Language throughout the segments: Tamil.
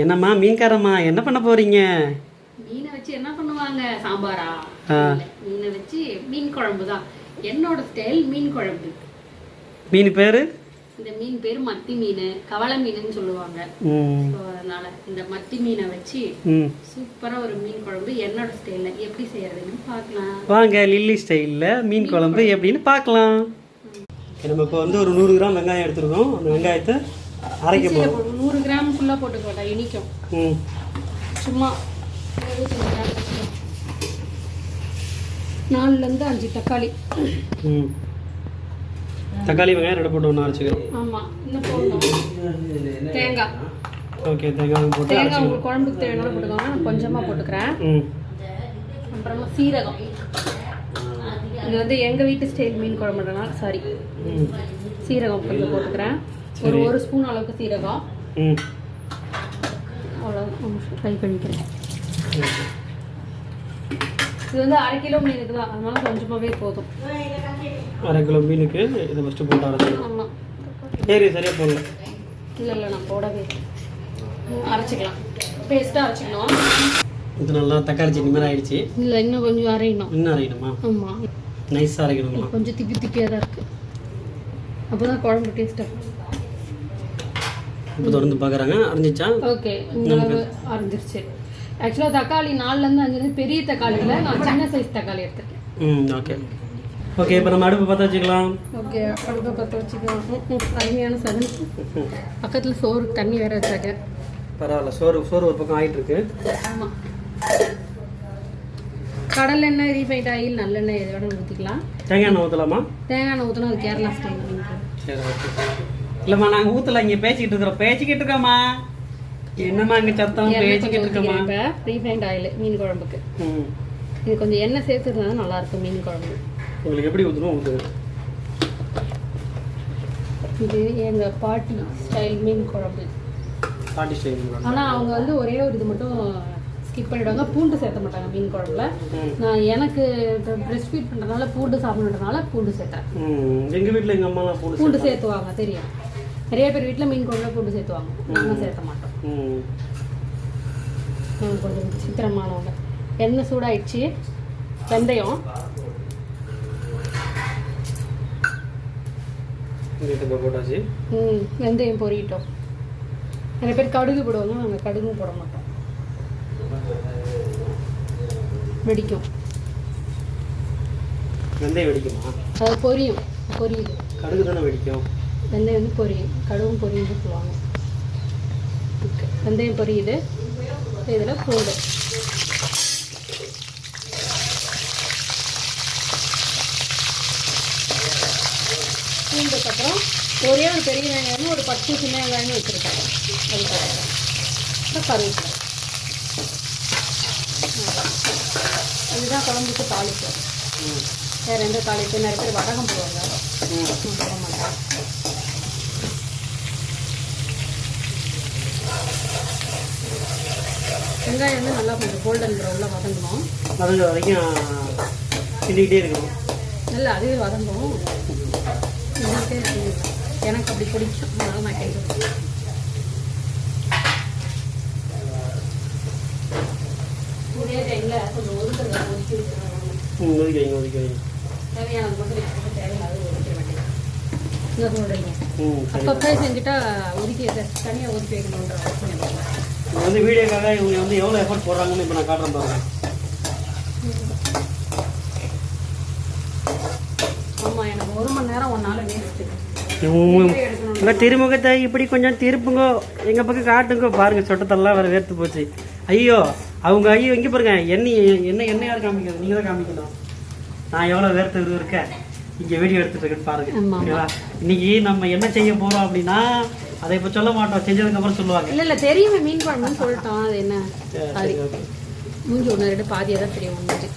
என்னம்மா மீன்காரம்மா என்ன பண்ண போறீங்க? மீனை வச்சு என்ன பண்ணுவாங்க? சாம்பாரா? மீனை வச்சு மீன் குழம்பு தான். என்னோட ஸ்டைல் மீன் குழம்பு. மீன் பேரு? இந்த மீன் பேரு மத்தி மீன், கவளை மீனுன்னு சொல்லுவாங்க. அதனால இந்த மத்தி மீனை வச்சு சூப்பரா ஒரு மீன் குழம்பு என்னோட ஸ்டைல்ல எப்படி செய்யறதுன்னு பார்க்கலாம் வாங்க. லில்லி ஸ்டைல்ல மீன் குழம்பு எப்படின்னு பார்க்கலாம். நம்ம இப்போ வந்து ஒரு 100 கிராம் வெங்காயம் எடுத்துருக்கோம். அந்த வெங்காயத்தை அரைக்க போகிறோம். 100 கிராம் ஃபுல்லாக போட்டுக்கோட்டா, இனிக்கும். சும்மா 4லேருந்து 5 தக்காளி. தக்காளி வெங்காயம் 2 போட்டு ஒன்றா அரைச்சிக்கிறோம். ஆமாம், இன்னும் போடணும். தேங்காய். ஓகே, தேங்காய் போட்டு தேங்காய் உங்களுக்கு குழம்புக்கு தேவையான போட்டுக்கோங்க. நான் கொஞ்சமாக போட்டுக்கிறேன். அப்புறமா சீரகம். இது வந்து எங்கள் வீட்டு ஸ்டைல் மீன் குழம்புன்றனால சாரி, சீரகம் கொஞ்சம் போட்டுக்கிறேன். ஒரு ஸ்பூன் அளவுக்கு சீரகம். அவ்வளோ கை கழிக்கிறேன். இது வந்து 1/2 கிலோ மீனுக்கு தான், அதனால கொஞ்சமாகவே போதும். 1/2 கிலோ மீனுக்கு இதை ஃபஸ்ட்டு போட்டு அரைச்சிக்கலாம். ஆமாம், சரி, சரியாக போடல. இல்லை நான் போடவே அரைச்சிக்கலாம். பேஸ்ட்டாக அரைச்சிக்கணும். இது நல்லா தக்காளி சட்னி மாதிரி ஆயிடுச்சு. இல்லை, இன்னும் கொஞ்சம் அரையணும். இன்னும் அரையணுமா? ஆமாம், நைஸாக அரைக்கணுமா? கொஞ்சம் திப்பியாக தான் இருக்குது. அப்போ தான் குழம்பு டேஸ்ட்டாக. இப்போ தொடர்ந்து பார்க்குறாங்க. அரைஞ்சிச்சா? ஓகே, இந்த அளவு அரைஞ்சிருச்சு. ஆக்சுவலாக தக்காளி 4லேருந்து 5 பெரிய தக்காளி இல்லை, நான் சின்ன சைஸ் தக்காளி எடுத்துருக்கேன். Okay okay. இப்போ நம்ம அடுப்பு பற்ற வச்சுக்கலாம். ஓகே, அடுப்பை பற்ற வச்சுக்கலாம். அருமையான சகன். பக்கத்தில் சோறு தண்ணி வேற வச்சாக்க பரவாயில்ல. சோறு ஒரு பக்கம் ஆகிட்டு இருக்கு. ஆமாம், கடல் எண்ணெய், ரீஃபைண்ட் ஆயில், நல்லெண்ணெய் எதை வேணும் ஊற்றிக்கலாம். தேங்காய் எண்ணெய் ஊற்றலாமா? தேங்காய் எண்ணெய் ஊற்றினா அது கேரளா ஸ்டைல். சரி, ஓகே. இல்லைம்மா, நாங்கள் ஊற்றல, இங்கே பேசிக்கிட்டு இருக்கோம்மா. என்னம்மா இங்கே சத்தம்? பேசிக்கிட்டு இருக்கோம்மா. இப்போ ரீஃபைண்ட் ஆயில் மீன் குழம்புக்கு இது கொஞ்சம் எண்ணெய் சேர்த்துருந்தா நல்லா இருக்கும் மீன் குழம்பு. உங்களுக்கு எப்படி ஊற்றணும் ஊற்றுங்க. இது எங்கள் பாட்டி ஸ்டைல் மீன் குழம்பு. பாட்டி ஸ்டைல். ஆனால் அவங்க வந்து ஒரே ஒரு இது மட்டும் ஸ்கிப் பண்ணிவிடுவாங்க, பூண்டு சேர்த்த மாட்டாங்க மீன் குழம்புல. நான் எனக்கு பிரெஸ்ட் ஃபீட் பண்ணுறதுனால பூண்டு சாப்பிட்றதுனால பூண்டு சேர்த்தேன். எங்கள் வீட்டில் எங்கள் அம்மாலாம் பூண்டு சேர்த்துவாங்க, தெரியும். நிறைய பேர் வீட்டில் மீன் குழம்புல பூண்டு சேர்த்துவாங்க, நாங்கள் சேர்த்த மாட்டோம். கொஞ்சம் சித்திரமானவங்க. எண்ணெய் சூடாயிடுச்சு. வெந்தயம் போட்டாச்சு. வெந்தயம் பொரியட்டும். நிறைய பேர் கடுகு போடுவாங்க, நாங்கள் கடுகும் போட மாட்டோம். வெடிக்கும். வெந்தயம் வெடிக்குமா? அது பொரியுது. கடுகு தானே வெடிக்கும். வெந்தயம் வந்து பொரியும், கடுகும் பொரியுன்னு சொல்லுவாங்க. வெந்தயம் பொரியுது. இதில் பூண்டு. பூண்டுக்கப்புறம் ஒரே ஒரு பெரிய வெங்காயம், ஒரு 10 சின்ன வெங்காயம்னு வச்சுருக்காங்க. அதுக்கப்புறம் கருவேப்பிலை. இதுதான் குழம்புக்கு தாளிப்பு. வேறு எந்த தாளிப்பு? நிறைய பேர் வடகம் போடுவாங்க, போட மாட்டாங்க. வெங்காயம் வந்து நல்லா கொஞ்சம் கோல்டன் ப்ரௌனில் வதங்கணும். வதங்க வரைக்கும் கிண்டிக்கிட்டே இருக்கணும். இல்லை, அதுவே வதங்கும். எனக்கு அப்படி பிடிக்கும், அதனால நான் கேட்குறேன். இதே டைமில் கொஞ்சம் ஒதுக்கி வைங்க. தேவையானது மட்டும் தேவையில்லாத ஒதுக்கிற வேண்டியது. அப்பப்போ செஞ்சுட்டா ஒதுக்கி தனியாக ஒதுக்கி வைக்கணுன்ற அவசியம் இல்லை. இது வந்து வீடியோக்காக இவங்க வந்து எவ்வளோ எஃபர்ட் போடுறாங்கன்னு இப்போ நான் காட்டுறேன் பாருங்க. ஆமாம், எனக்கு 1 மணி நேரம் 1 நாள் வேஸ்ட்டு. உங்கள் திருமுகத்தை இப்படி கொஞ்சம் திருப்புங்க, எங்கள் பக்கம் காட்டுங்க. பாருங்கள், சொட்டத்தெல்லாம் வேறு வேர்த்து போச்சு. ஐயோ இங்கே பாருங்க. என்ன யார் காமிக்கிறது? நீங்கள் தான் காமிக்கணும். நான் எவ்வளோ வேர்த்து இருக்கேன் இங்கே வீடியோ எடுத்துகிட்டு இருக்கேன் பாருங்க. ஓகேவா? இன்னைக்கு நம்ம என்ன செய்ய போகிறோம் அப்படின்னா அதை இப்போ சொல்ல மாட்டோம், செஞ்சதுக்கப்புறம் சொல்லுவாங்க. இல்லை தெரியுமே, மீன் குழம்புன்னு சொல்லிட்டோம். அது என்ன மூஞ்சி 1-2 பாதியாக தான் தெரியும் மூஞ்சி.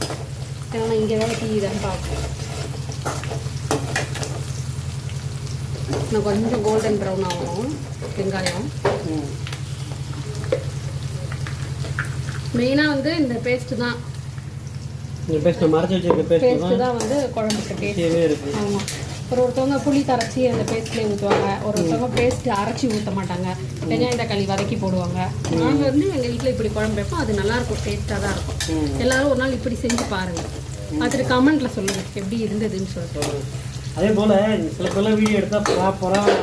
ஏன்னா இங்கே வேலை தீதான் பார்ப்போம். இன்னும் கொஞ்சம் கோல்டன் ப்ரௌன் ஆகும் வெங்காயம். மெயினாக வந்து இந்த பேஸ்ட்டு தான். இந்த பேஸ்ட் மறைச்சி வச்சிருக்க பேஸ்ட் தான் வந்து குழம்புக்கு டேஸ்ட் இருக்கு. ஆமாம், ஒருத்தவங்க புளி கரைச்சி அந்த பேஸ்ட்லேயே ஊற்றுவாங்க, ஒருத்தவங்க பேஸ்ட் அரைச்சி ஊற்ற மாட்டாங்க, வெங்காயம் தக்காளி வதக்கி போடுவாங்க. நாங்கள் வந்து எங்கள் வீட்டில் இப்படி குழம்பு வைப்போம், அது நல்லாயிருக்கும், டேஸ்ட்டாக தான் இருக்கும். எல்லாரும் ஒரு நாள் இப்படி செஞ்சு பாருங்கள், பார்த்துட்டு கமெண்ட்டில் சொல்லுங்கள் எப்படி இருந்ததுன்னு சொல்லிட்டு. அதே போல் சில பேர்லாம் வீடியோ எடுத்தால் ப்ராப்பராக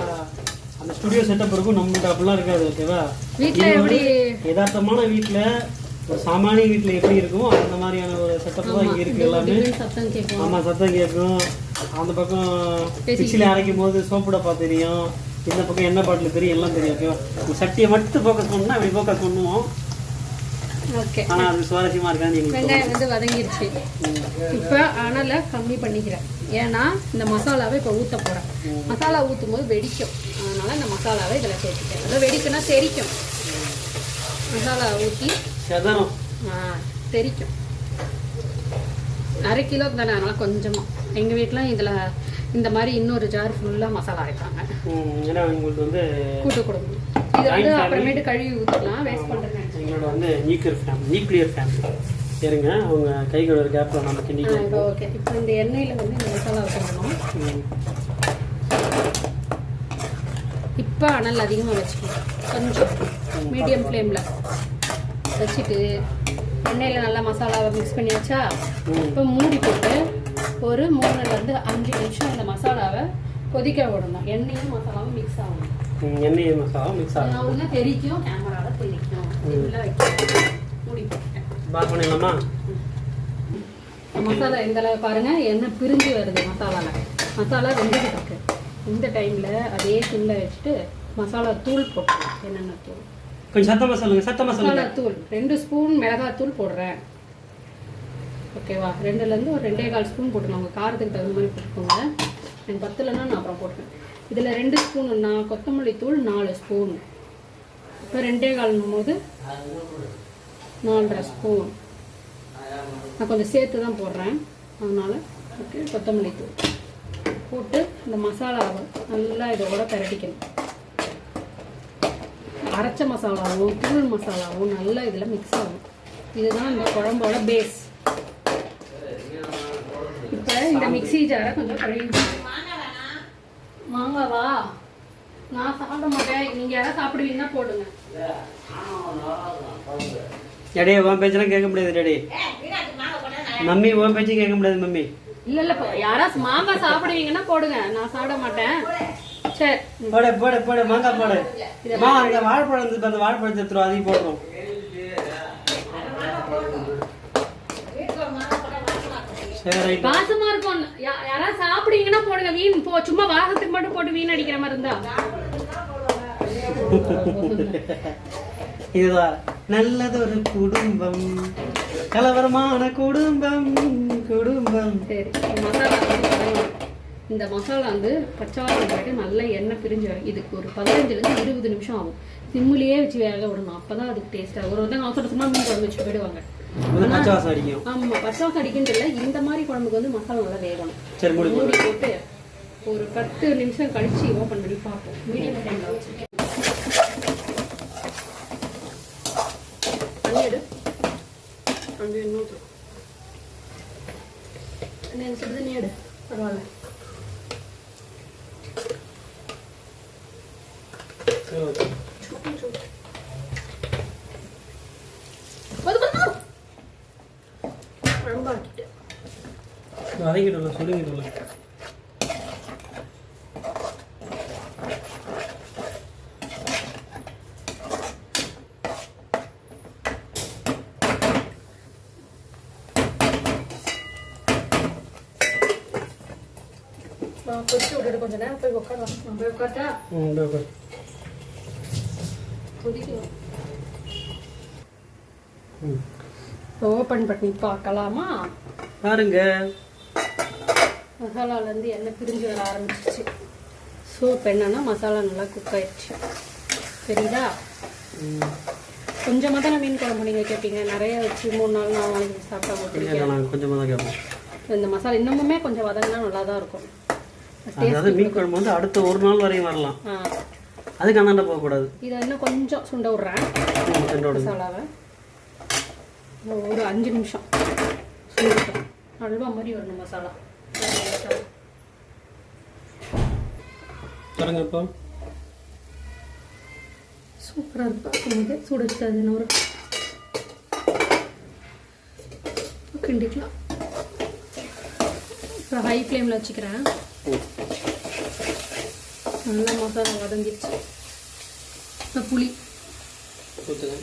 அந்த ஸ்டுடியோ செட்டப் இருக்கும், நம்மகிட்ட அப்படிலாம் இருக்காது. ஓகேவா? வீட்டில் எப்படி யதார்த்தமான வீட்டில் ஒரு சாமானிய வீட்டில் எப்படி இருக்குமோ அந்த மாதிரியான ஒரு செட்டப் தான் இங்கே இருக்குது. எல்லாமே சத்தம் கேட்கும். ஆமாம், சத்தம் கேட்கும். அந்த பக்கம் மிக்சியில் அரைக்கும் போது சோப்பு டப்பா தெரியும், இந்த பக்கம் எண்ணெய் பாட்டில் தெரியும், எல்லாம் தெரியும். ஓகேவா? இந்த சட்டியை மட்டும் ஃபோக்கஸ் பண்ணால் அப்படி ஃபோக்கஸ் பண்ணுவோம். ஓகே, ஆனால் அது சுவாரஸ்யமாக இருக்கான்னு வெங்காயம் வந்து வதங்கிடுச்சு. இப்போ அனலை கம்மி பண்ணிக்கிறேன், ஏன்னா இந்த மசாலாவை இப்போ ஊற்ற போகிறேன். மசாலா ஊற்றும் போது வெடிக்கும், அதனால் இந்த மசாலாவை இதில் சேர்த்துக்கிறேன். அதாவது வெடிக்குன்னா தெரிக்கும். மசாலா ஊற்றி தெரிக்கும். அரை கிலோ தானே, அதனால் கொஞ்சமாக. எங்கள் வீட்டில் இதில் இந்த மாதிரி இன்னொரு ஜார் ஃபுல்லாக மசாலா அரைப்பாங்க. ஏன்னா உங்களுக்கு வந்து கூட்டு குடும்பம். இதை வந்து அப்புறமேட்டு கழுவி ஊற்றலாம், வேஸ்ட் பண்ணுறேன். எங்களோட வந்து நியூக்ளியர் ஃபேமிலி சரிங்க. அவங்க கை கழுவுற கேப்பில் நம்ம கிண்டிக்கலாம். ஓகே, இப்போ இந்த எண்ணெயில் வந்து இந்த மசாலா வச்சுக்கணும். இப்போ அனல் அதிகமாக வச்சுக்கணும், கொஞ்சம் மீடியம் ஃப்ளேமில் வச்சுட்டு எண்ணெயில் நல்லா மசாலாவை மிக்ஸ் பண்ணி வச்சா இப்போ மூடி போட்டு ஒரு 3-5 நிமிஷம் இந்த மசாலாவை கொதிக்க விடணும். எண்ணெயும் மசாலாவும் மிக்ஸ் ஆகணும். எண்ணெயும் மசாலாவும் மிக்ஸ் ஆகணும். அவங்க தெரிக்கும், கேமராவில் தெரிக்கும். இதில் வைக்க மூடி போட்டேன். பாக் பண்ணிடலாமா? மசாலா இந்த அளவு பாருங்கள், எண்ணெய் பிரிஞ்சு வருது மசாலாவில். மசாலா வெந்துக்கிட்டு இருக்கு. இந்த டைமில் அதே சிம்மில் வச்சுட்டு மசாலா தூள் போட்டுருவேன். என்னென்ன தூள் கொஞ்சம் சத்தமாக சொல்லுங்கள். மசாலா தூள் 2 ஸ்பூன் மிளகாத்தூள் போடுறேன். ஓகேவா? 2லேருந்து ஒரு 2.25 ஸ்பூன் போட்டுருங்க. உங்கள் காரத்துக்கு தகுந்த மாதிரி போட்டுக்கோங்க. எனக்கு 10 நான் அப்புறம் போட்டுருவேன். இதில் 2 ஸ்பூனுன்னா கொத்தமல்லி தூள் 4 ஸ்பூன். இப்போ 2.25 போது 4.5 ஸ்பூன். நான் கொஞ்சம் சேர்த்து தான் போடுறேன், அதனால் ஓகே. கொத்தமல்லி தூள் போட்டு இந்த மசாலாவை நல்லா இதோட பிரட்டிக்கணும். அரைச்ச மசாலாவும் தூள் மசாலாவும் நல்லா இதில் மிக்ஸ் ஆகும். இதுதான் இந்த குழம்போட பேஸ். இப்போ இந்த மிக்ஸி ஜாரை கொஞ்சம் கழுவி. மாங்காவா? நான் சாப்பிட மாட்டேன், நீங்கள் யாராவது சாப்பிடுவீங்கன்னா போடுங்க. டேடி உன் பேச்செல்லாம் கேட்க முடியாது. டேடி மம்மி உன் பேச்சும் கேட்க முடியாது. மம்மி இல்லை யாராவது மாங்காய் சாப்பிடுவீங்கன்னா போடுங்க, நான் சாப்பிட மாட்டேன். சரி போடு போடு போடு, மாங்காய் போடு. அந்த வாழைப்பழம் இருந்து அந்த வாழைப்பழத்தை எடுத்துரும், அதையும் போடுறோம். வாசமா இருக்கும். யாராவது சாப்பிடுவீங்கன்னா போடுங்க. வீண் சும்மா வாசத்துக்கு மட்டும் போட்டு வீண் அடிக்கிற மாதிரி இருந்தா. இதுதான் நல்லதொரு குடும்பம், கலவரமான குடும்பம். சரி, இந்த மசாலா வந்து பச்சை நல்லா எண்ணெய் பிரிஞ்சு வரும். இதுக்கு ஒரு 15-20 நிமிஷம் ஆகும். சிம்முலேயே வச்சு வேக விடணும், அப்பதான் அதுக்கு டேஸ்ட். ஒரு வந்து அவசரமா மீன் குழம்பு வச்சு போயிடுவாங்க. ஆமா, பச்சை வாசம் அடிக்கின்ற இந்த மாதிரி குழம்புக்கு வந்து மசாலா நல்லா வேகணும். சரி, மூடி போட்டு ஒரு 10 நிமிஷம் கழிச்சு ஓப்பன் பண்ணி பார்ப்போம். மீடியம் டைம்ல வச்சிருக்கேன். தண்ணி எடு, பரவாயில்ல. வதங்கிடும்ல, சொல்லிடும்ல. கொதிச்சு விட்டுட்டு கொஞ்ச நேரம் போய் உட்காரலாம். நான் போய் உட்கார்ட்டா? கொதிக்கணும். ஓப்பன் பண்ணி பார்க்கலாமா? பாருங்க, மசாலாலேருந்து எண்ணெய் பிரிஞ்சு வர ஆரம்பிச்சிச்சு. ஸோ இப்போ என்னன்னா மசாலா நல்லா குக் ஆயிடுச்சு. சரிதா? கொஞ்சமாக தான் மீன் குழம்பு நீங்கள் கேட்பீங்க, நிறைய வச்சு 3 நாள் 4 நாளைக்கு சாப்பிட்டா போட்டுருக்கேன். கொஞ்சமாக தான் கேட்போம். இந்த மசாலா இன்னமுமே கொஞ்சம் வதங்கினா நல்லா தான் இருக்கும். அதாவது மீன் குழம்பு வந்து அடுத்த 1 நாள் வரையும் வரலாம். அதுக்கு அண்ணாண்ட போகக்கூடாது. இதை இன்னும் கொஞ்சம் சுண்ட விட்றேன். மசாலாவை ஒரு 5 நிமிஷம் சுண்டிட்டோம். அல்வா மாதிரி வரணும் மசாலா. பாருங்க இப்போ சூப்பராக இருக்கும் பார்க்கும்போது சூடு வச்சுக்காது என்ன ஒரு கிண்டிக்கலாம். இப்போ ஹை ஃப்ளேமில் வச்சுக்கிறேன். நல்லா மசாலா வதங்கிடுச்சு. இப்போ புளி ஊற்றுங்க.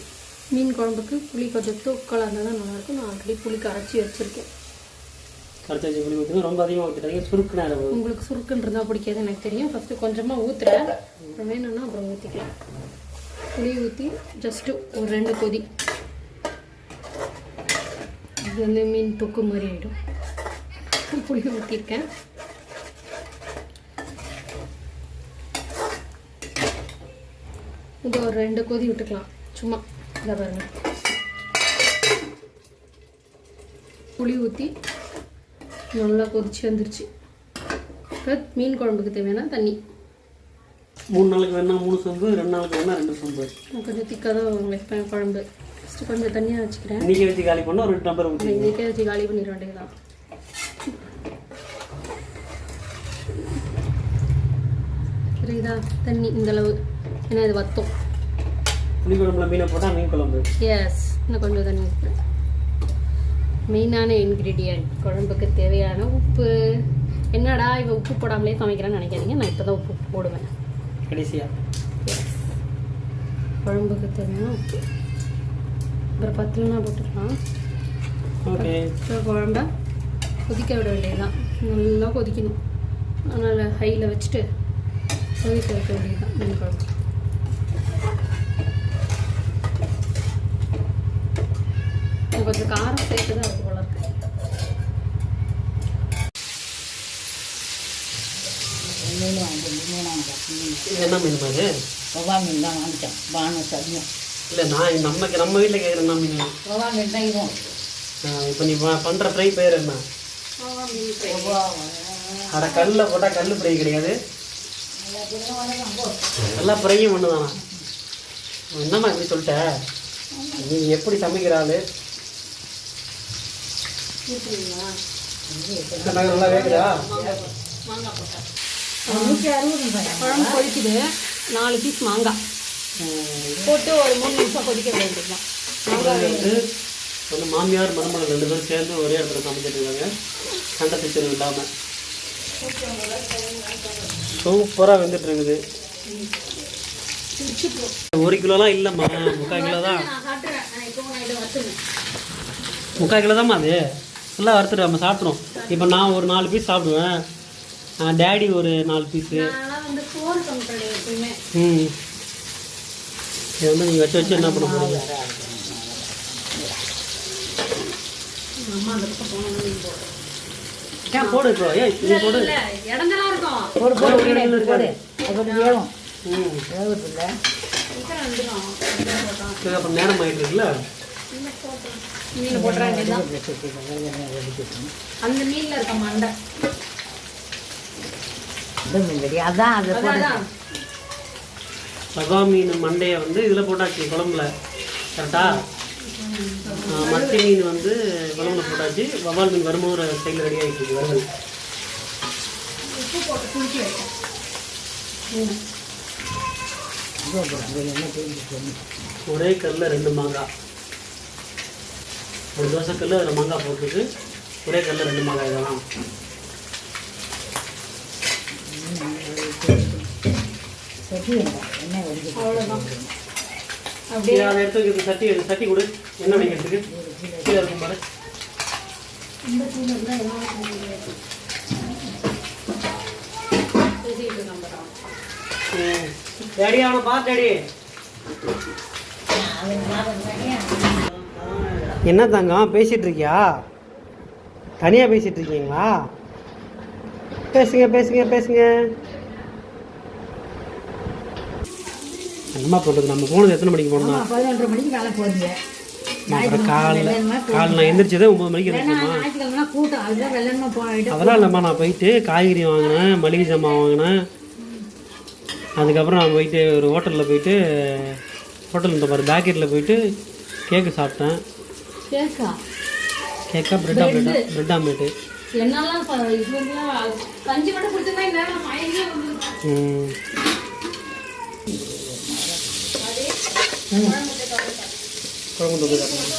மீன் குழம்புக்கு புளி கொஞ்சம் தூக்கலாக இருந்தால் தான் நல்லாயிருக்கும். நான் ஆல்ரெடி புளி கரைச்சி வச்சுருக்கேன். கரைச்சி வச்சு புளி ஊற்றுங்க. ரொம்ப அதிகமாக ஊற்றிட்டாங்க, சுருக்குனா இருக்கும். உங்களுக்கு சுருக்குன்றதா பிடிக்காது எனக்கு தெரியும். ஃபஸ்ட்டு கொஞ்சமாக ஊற்றுறேன், அப்புறம் வேணும்னா அப்புறம் ஊற்றிக்கலாம். புளி ஊற்றி ஜஸ்ட்டு ஒரு 2 கொதி. இது வந்து மீன் தொக்கு மாதிரி ஆகிடும். புளி ஊற்றிருக்கேன். இது ஒரு 2 கொதி விட்டுக்கலாம். சும்மா இதை பாருங்க. புளி ஊற்றி நல்லா கொதிச்சு வந்துருச்சு. இப்போ மீன் குழம்புக்கு தேவையான தண்ணி 3 நாளுக்கு வேணா 3 சொம்பு, 2 நாளுக்கு வேணா 2 சொம்பு. நான் கொஞ்சம் திக்காக தான் வைப்பேன் குழம்பு. ஃபஸ்ட்டு கொஞ்சம் தண்ணியாக வச்சுக்கிறேன். இன்றைக்கி வச்சு காலி பண்ணால் ஒரு 2 டம்ளர் ஊற்றி இன்றைக்கே வச்சு காலி பண்ணிட வேண்டியதுதான். சரிதா தண்ணி இந்தளவு, ஏன்னா இது வத்தம். புளி குழம்புல மீனை போட்டால் மீன் குழம்பு. எஸ், இன்னும் கொஞ்சம் தண்ணி ஊற்றுறேன். மெயினான இன்க்ரீடியன்ட் குழம்புக்கு தேவையான உப்பு. என்னடா இவன் உப்பு போடாமலே சமைக்கிறேன்னு நினைக்காதீங்க, நான் இப்போ தான் உப்பு போடுவேன் கடைசியாக. குழம்புக்கு தேவையான உப்பு அப்புறம் 10 போட்டுக்கலாம். ஓகே. குழம்ப கொதிக்க விட வேண்டியதுதான். நல்லா கொதிக்கணும். அதனால் ஹையில் வச்சுட்டு கொதிக்க வைக்க வேண்டியதுதான் மீன் குழம்பு. கொஞ்சம் காரம் சேர்த்து தான் இருக்கு போல இருக்கு. என்ன மீன் அது? ரவா மீன் தான் வாங்கிட்டேன். பானு சரியும் இல்லை, நான் நம்ம வீட்டில் கேட்குறேன். என்ன மீன்? ரவா மீன் தான் இதுவும். இப்போ நீ பண்ணுற ஃப்ரை பேர் என்ன? அட கல்லில் போட்டால் கல் ஃப்ரை கிடையாது, நல்லா ஃப்ரையும் ஒன்று தானா? என்னம்மா இப்படி சொல்லிட்ட? நீ எப்படி சமைக்கிற ஆள்? நல்லா வேகுதா? மாங்காய் போட்டேன். 160 ரூபாய். குழம்பு கொதிக்குது. 4 பீஸ் மாங்காய் போட்டு ஒரு 3 நிமிஷம் கொதிக்க வேண்டியதுதான். மாங்காய் வந்து மாமியார் மருமகள் 2 பேரும் சேர்ந்து ஒரே இடத்துல சமைச்சிட்டு இருக்காங்க, சண்டை சச்சரவு இல்லாமல். சூப்பராக வெந்துட்டு இருக்குது. 1 கிலோலாம் இல்லைம்மா, 3/4 கிலோ தான். 3/4 கிலோ தான்மா அது. ஃபுல்லாக வறுத்துட்டு நம்ம சாப்பிட்றோம். இப்போ நான் ஒரு 4 பீஸ் சாப்பிடுவேன், டேடி ஒரு 4 பீஸு. இதை வந்து நீங்கள் வச்சு என்ன பண்ண போகிறீங்க? போடு இப்போ. நீ போடு. ஒரு போடு போடு. அது வேகும். வேகுதில்ல. அப்புறம் நேரம் ஆகிட்டு இருக்குல்ல. மீன் போட்டுற வேண்டியதுதான். அந்த மீனில் இருக்க மண்டை அதான் அது சகா மீன் மண்டையை வந்து இதில் போட்டாச்சு குழம்புல. கரெக்டா? மத்தி மீன் வந்து குழம்புல போட்டாச்சு. வவ்வால் மீன் வரும்போது ஒரு ஸ்டைலில் ரெடி ஆகிட்டு இருக்கு. வறுவல் உப்பு போட்டு குளிக்க வைக்கும். ஒரே கல்லில் 2 மாங்காய். ஒரு தோசை கல், அதில் மாங்காய் போட்டுருக்கு. ஒரே கல்லில் 2 மாங்காய். இதெல்லாம் அவ்வளோதான். அப்படியே அதை எடுத்து வைக்கிறது. சட்டி கொடு. என்ன வைக்கிறதுக்கு கீழே இருக்கும் பாரு. இந்த சூடு இருந்தால் எல்லாம் டேடி அவனை பார் டேடி. என்ன தங்கம் பேசிகிட்டு இருக்கியா? தனியாக பேசிகிட்டு இருக்கீங்களா? பேசுங்க பேசுங்க பேசுங்க. என்னம்மா பண்ணுறது? நம்ம போனது எத்தனை மணிக்கு போனோம்னா 11:30 மணிக்கு வேலை போகுது. அப்புறம் காலைல நான் எந்திரிச்சதே 9 மணிக்கு எந்திரிச்சோம்மா. ஞாயிற்றுக்கிழமை கூட்டம், அதுதான் வெள்ளமா போயிட்டு. அதெல்லாம் இல்லைம்மா, நான் போயிட்டு காய்கறி வாங்கினேன், மளிகை சாமான் வாங்கினேன். அதுக்கப்புறம் நான் போயிட்டு ஒரு ஹோட்டலில் போயிட்டு ஹோட்டல் பாரு பேக்கெட்டில் போயிட்டு கேக்கு சாப்பிட்டேன். கேக்கா பிரெட் ஆம்லேட்டு. என்னெல்லாம் கஞ்சி மட்டும் குடிச்சிருந்தா குழம்பு தொட்டு காட்டணும்.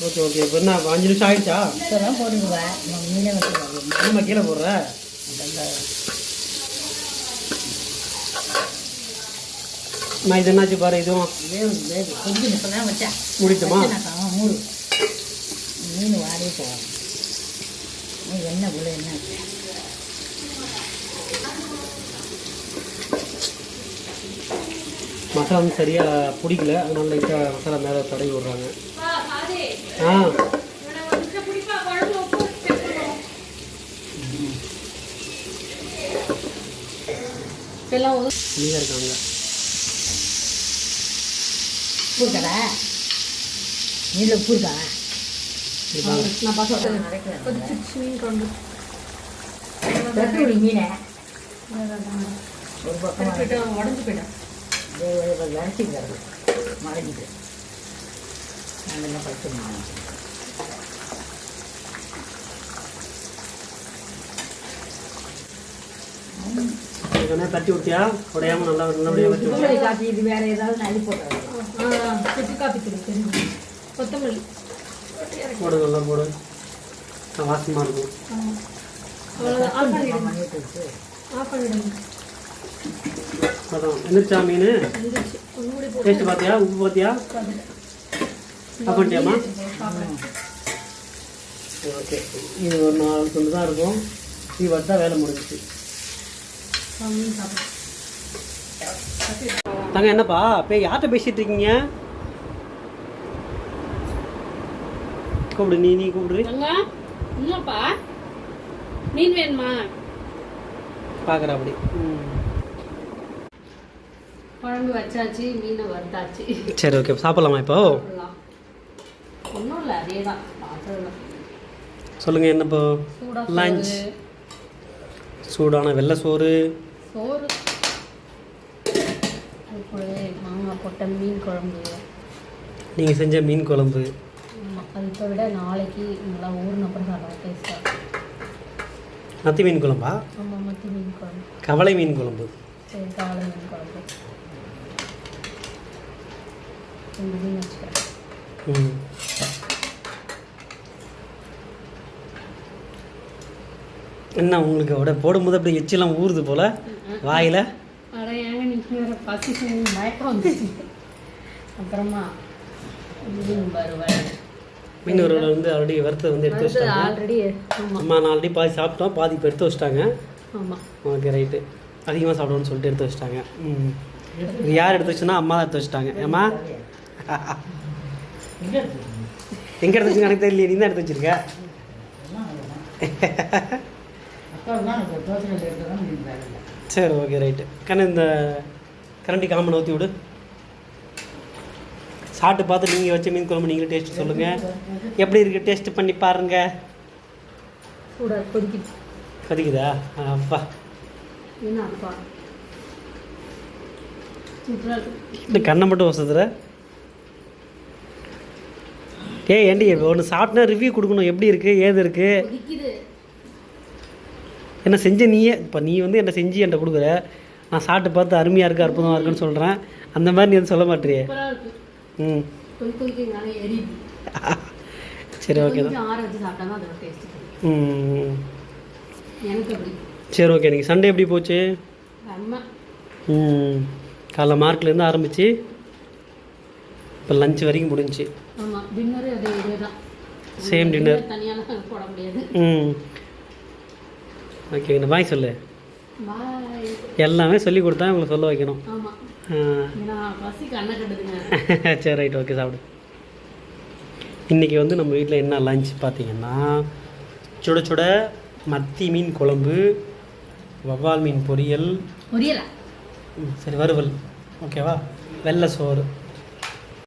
Okay okay. இப்போ என்ன 5 நிமிஷம் ஆகிடுச்சா? இப்போதான் போட்டுக்குவேன் மீனே வச்சுருவாங்க. நம்ம கீழே போடுற நான் இது என்னாச்சு பாரு. இதுவும் கொஞ்சம் இப்போ தான் வச்சேன் முடிச்சுமா? மூடு மீன் வாடி போவாங்க. என்ன உள்ள என்ன மசாலா வந்து சரியாக பிடிக்கல, அதனால லைட்டாக மசாலா மேலே தடவி விட்றாங்க. எல்லாம் ஃப்ரீயாக இருக்காங்க. உப்பு கடை மீனில் உப்பு இருக்கா? நான் பார்த்து மீன் குழம்பு மீனை ஒரு பக்கம் உடஞ்சி போயிடும். வரைச்சிக்கிறது மறைஞ்சிட்டு அதெல்லாம் படிச்சிருந்தாங்க. தட்டி விட்டியா உடையாம நல்லா நல்லபடியாக வச்சு கொத்தமல்லி காப்பி இது வேற ஏதாவது நல்லி போட்டாங்க. சுற்றி காப்பி தெரியும். கொத்தமல்லி போடு, நல்லா போடு, வாசமாக இருக்கும். ஆஃப் பண்ணிடுங்க. அதான் என்னச்சா மீன் டேஸ்ட் பார்த்தியா? உப்பு பார்த்தியா? ஆஃப் பண்ணிட்டியாம்மா? ஓகே. இது ஒரு 4 துண்டு தான் இருக்கும். இது வச்சா வேலை முடிஞ்சிச்சு. தாங்க என்னப்பா யார்கிட்ட பேசிட்டு இருக்கீங்க? கூப்பிடு, நீ கூப்பிடுறீ. இல்லப்பா மீன் வேணுமா பார்க்குற அப்படி. குழம்பு வச்சாச்சு, மீனை வறுத்தாச்சு. சரி ஓகே, சாப்பிட்லாமா இப்போ? ஒன்றும் இல்லை, அதே தான். சொல்லுங்கள் என்ன இப்போ? லஞ்ச் சூடான வெள்ளை சோறு, சோறு, மாங்காய் போட்ட மீன் குழம்பு, நீங்கள் செஞ்ச மீன் குழம்பு. அது இப்போ விட நாளைக்கு நல்லா ஊறின அப்புறம் சாப்பிட டேஸ்ட்டாக. மத்தி மீன் குழம்பா? ஆமாம், மத்தி மீன் குழம்பு. கவலை மீன் குழம்பு. சரி, கவலை மீன் குழம்பு 2 மீன் வச்சுக்கிறேன். என்ன உங்களுக்கு விட போடும்போது அப்படி எச்செல்லாம் ஊறுது போல வாயில்? அட ஏங்க நீங்கள் வேறு பசி மயக்கம் வந்துச்சு. அப்புறமா மீன் வறுவல். மீன் வறுவல் வந்து ஆல்ரெடி வறுத்தது வந்து எடுத்து வச்சிட்டாங்க ஆல்ரெடி. ஆமாம், அம்மா நான் ஆல்ரெடி பாதி சாப்பிட்டோம், பாதி இப்போ எடுத்து வச்சிட்டாங்க. ஆமாம், ஓகே ரைட்டு. அதிகமாக சாப்பிடுவோன்னு சொல்லிட்டு எடுத்து வச்சிட்டாங்க. இது யார் எடுத்து வச்சுன்னா அம்மா தான் எடுத்து வச்சிட்டாங்க. ஏம்மா எங்கே எடுத்து வச்சுங்க எனக்கு தெரியல, நீ தான் எடுத்து வச்சிருக்க. சரி ஓகே ரைட்டு. கண்ணு இந்த கரண்டி காமன் ஊற்றி விடு. சாப்பிட்டு பார்த்து நீங்கள் வச்ச மீன் குழம்பு நீங்களே டேஸ்ட்டு சொல்லுங்கள், எப்படி இருக்குது டேஸ்ட்டு பண்ணி பாருங்க. கொதிக்குதா? அப்பா இந்த கண்ணை மட்டும் வசதுற. ஏண்டி ஒன்று சாப்பிட்டா ரிவ்யூ கொடுக்கணும், எப்படி இருக்குது ஏது இருக்குது. என்ன செஞ்ச நீயே இப்போ நீ வந்து என்ன செஞ்சு என்கிட்ட கொடுக்குற, நான் சாப்பிட்டு பார்த்து அருமையாக இருக்குது அற்புதமாக இருக்குன்னு சொல்கிறேன். அந்த மாதிரி நீ எதுவும் சொல்ல மாட்டியே. சரி ஓகே தான். சரி ஓகே. நீங்கள் சண்டே எப்படி போச்சு? காலைல மார்க்லேருந்து ஆரம்பிச்சு இப்போ லஞ்ச் வரைக்கும் முடிஞ்சிச்சு. Same dinner. ஓகே, இந்த பாய் சொல்லு. எல்லாமே சொல்லி கொடுத்தா உங்களுக்கு சொல்ல வைக்கணும். சரி ரைட் ஓகே, சாப்பிடு. இன்றைக்கி வந்து நம்ம வீட்டில் என்ன லஞ்ச் பார்த்தீங்கன்னா, சுட சுட மத்தி மீன் குழம்பு, வவ்வால் மீன் பொரியல், பொரியலா சரி வறுவல், ஓகேவா, வெள்ளை சோறு.